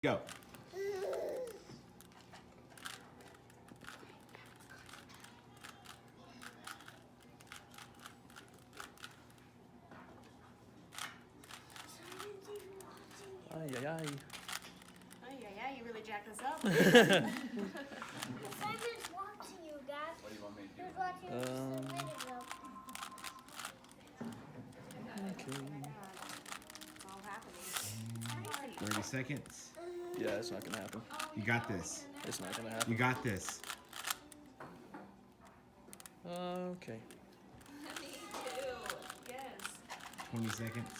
Go. Ay, ay, ay. Ay, ay, ay, you really jacked us up. Simon's watching you, Dad. What do you want me to do? He was watching you just a minute ago. Okay. It's all happening. 30 seconds. Yeah, it's not gonna happen. You got this. It's not gonna happen. You got this. Okay. Me too. Yes. 20 seconds.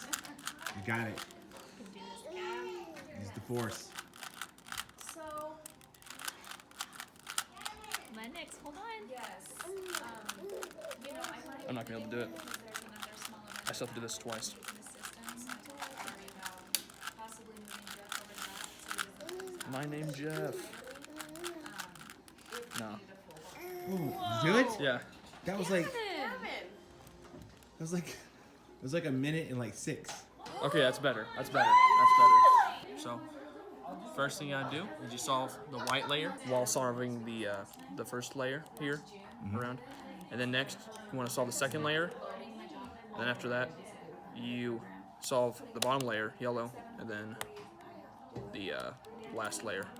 You got it. You can do this, Cat. Use the force. So, My next, hold on. yes. You know, I might. I'm not gonna be able to do it. Because there's another smaller I still have to do this twice. assistance. I told Ari about possibly moving Jeff over to that so he doesn't lose My name Jeff. if No. we need a full Ooh, you do it? Yeah. That was like Kevin! it was like a minute and like 6. Okay, that's better. That's better. That's better. So, first thing you gotta do is you solve the white layer while solving the first layer here around, and then next you want to solve the second layer. And then after that, you solve the bottom layer, yellow, and then the last layer.